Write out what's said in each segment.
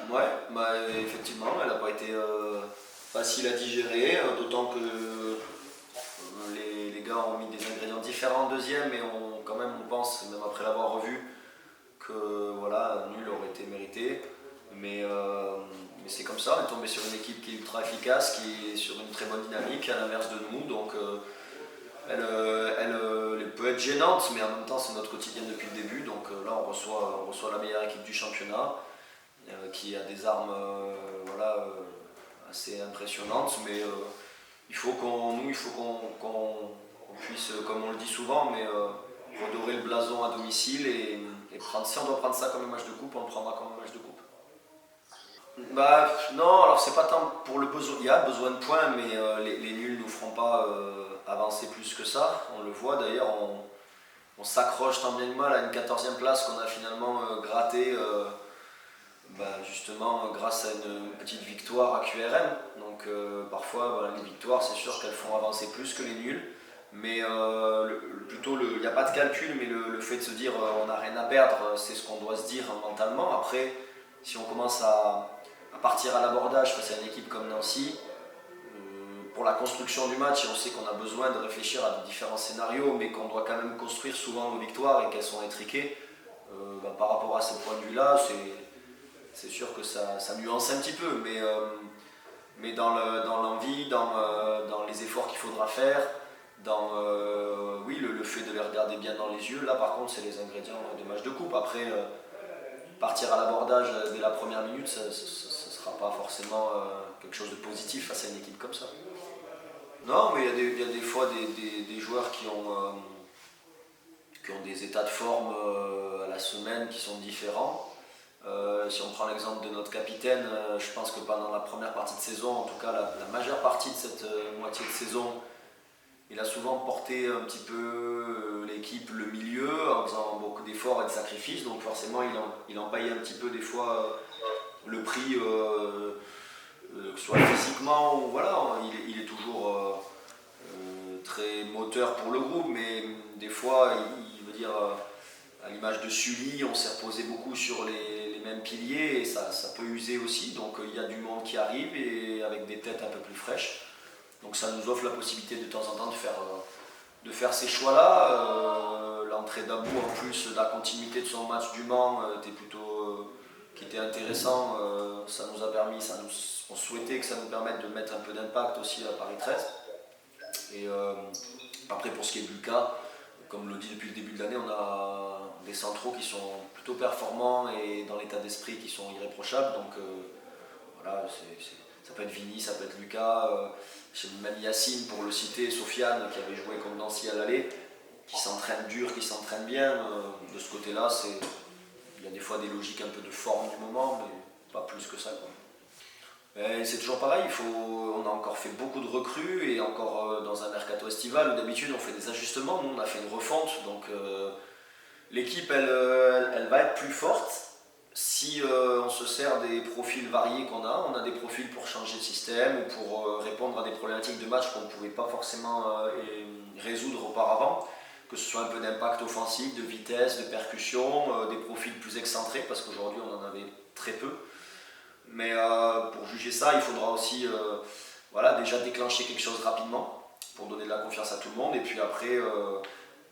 Ouais, bah, effectivement, elle n'a pas été facile à digérer, d'autant que les gars ont mis des ingrédients différents en deuxième et quand même on pense, même après l'avoir revu, que voilà, nul aurait été mérité. Mais, euh, mais c'est comme ça, on est tombé sur une équipe qui est ultra efficace, qui est sur une très bonne dynamique, à l'inverse de nous, donc elle peut être gênante, mais en même temps c'est notre quotidien depuis le début, donc là on reçoit la meilleure équipe du championnat, qui a des armes voilà, assez impressionnantes, mais il faut qu'on puisse, comme on le dit souvent, mais redorer le blason à domicile et prendre, si on doit prendre ça comme un match de coupe, on le prendra comme un match de coupe. Bah non, alors c'est pas tant pour le besoin, il y a besoin de points, mais les nuls nous feront pas avancer plus que ça. On le voit d'ailleurs, on s'accroche tant bien que mal à une 14e place qu'on a finalement gratté justement grâce à une petite victoire à QRM. Donc parfois voilà, les victoires c'est sûr qu'elles font avancer plus que les nuls. Mais plutôt, il n'y a pas de calcul, mais le fait de se dire on n'a rien à perdre, c'est ce qu'on doit se dire mentalement. Après, si on commence à partir à l'abordage face à une équipe comme Nancy, pour la construction du match, et on sait qu'on a besoin de réfléchir à différents scénarios, mais qu'on doit quand même construire souvent nos victoires et qu'elles sont étriquées, par rapport à ce point de vue-là, c'est sûr que ça nuance un petit peu, mais dans l'envie, dans les efforts qu'il faudra faire, dans oui, le fait de les regarder bien dans les yeux, là par contre c'est les ingrédients des matchs de coupe. Après, partir à l'abordage dès la première minute, ça ne sera pas forcément quelque chose de positif face à une équipe comme ça. Non, mais il y a des fois des joueurs qui ont des états de forme à la semaine qui sont différents. Si on prend l'exemple de notre capitaine, je pense que pendant la première partie de saison, en tout cas la majeure partie de cette moitié de saison, il a souvent porté un petit peu l'équipe, le milieu, en faisant beaucoup d'efforts et de sacrifices. Donc forcément, il en paye un petit peu des fois le prix, que ce soit physiquement ou voilà, il est toujours très moteur pour le groupe, mais des fois, il veut dire, à l'image de Sully, on s'est reposé beaucoup sur les mêmes piliers et ça peut user aussi. Donc il y a du monde qui arrive et avec des têtes un peu plus fraîches. Donc ça nous offre la possibilité de temps en temps de faire ces choix-là. L'entrée d'Abou en plus de la continuité de son match du Mans était plutôt qui était intéressant. Ça nous a permis, on souhaitait que ça nous permette de mettre un peu d'impact aussi à Paris 13. Et après pour ce qui est de Lucas, comme le dit depuis le début de l'année, on a des centraux qui sont plutôt performants et dans l'état d'esprit qui sont irréprochables. Donc voilà, ça peut être Vini, ça peut être Lucas, même Yacine pour le citer, Sofiane qui avait joué contre Nancy à l'aller, qui s'entraîne dur, qui s'entraîne bien. De ce côté-là, il y a des fois des logiques un peu de forme du moment, mais pas plus que ça, quoi. Et c'est toujours pareil, on a encore fait beaucoup de recrues et encore dans un mercato estival où d'habitude on fait des ajustements, nous on a fait une refonte, donc l'équipe elle va être plus forte si on se sert des profils variés qu'on a. On a des profils pour changer de système ou pour répondre à des problématiques de match qu'on ne pouvait pas forcément résoudre auparavant, que ce soit un peu d'impact offensif, de vitesse, de percussion, des profils plus excentrés parce qu'aujourd'hui on en avait très peu. Mais pour juger ça, il faudra aussi voilà, déjà déclencher quelque chose rapidement pour donner de la confiance à tout le monde. Et puis après,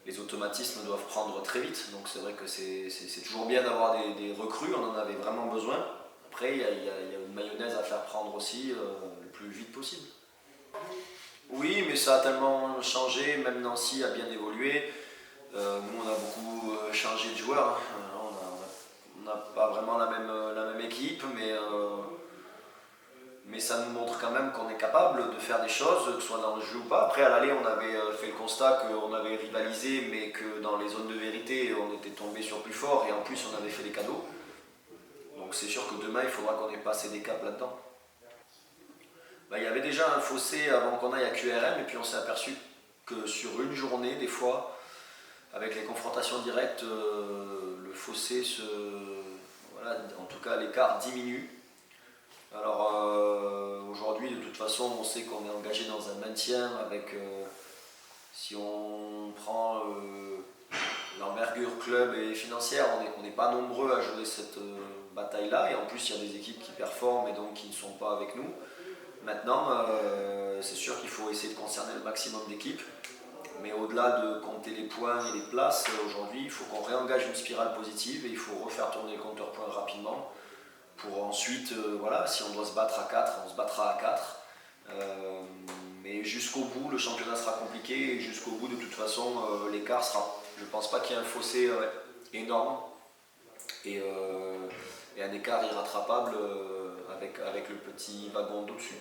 les automatismes doivent prendre très vite. Donc c'est vrai que c'est toujours bien d'avoir des recrues, on en avait vraiment besoin. Après, il y a une mayonnaise à faire prendre aussi le plus vite possible. Oui, mais ça a tellement changé, même Nancy a bien évolué. Nous, on a beaucoup changé de joueurs. On n'a pas vraiment la même équipe, mais ça nous montre quand même qu'on est capable de faire des choses, que ce soit dans le jeu ou pas. Après, à l'aller, on avait fait le constat qu'on avait rivalisé, mais que dans les zones de vérité, on était tombé sur plus fort, et en plus, on avait fait des cadeaux. Donc c'est sûr que demain, il faudra qu'on ait passé des caps là-dedans. Il y avait déjà un fossé avant qu'on aille à QRM, et puis on s'est aperçu que sur une journée, des fois, avec les confrontations directes, le fossé voilà, en tout cas l'écart diminue. Alors aujourd'hui, de toute façon, on sait qu'on est engagé dans un maintien avec, si on prend l'envergure d'envergure club et financière, on n'est pas nombreux à jouer cette bataille-là, et en plus il y a des équipes qui performent et donc qui ne sont pas avec nous. Maintenant, c'est sûr qu'il faut essayer de concerner le maximum d'équipes, mais au-delà de compter les points et les places, aujourd'hui il faut qu'on réengage une spirale positive et il faut refaire tourner le compteur points rapidement pour ensuite, voilà, si on doit se battre à 4, on se battra à 4. Mais jusqu'au bout, le championnat sera compliqué et jusqu'au bout, de toute façon, l'écart sera. Je ne pense pas qu'il y ait un fossé énorme et, et un écart irrattrapable avec le petit wagon d'au-dessus.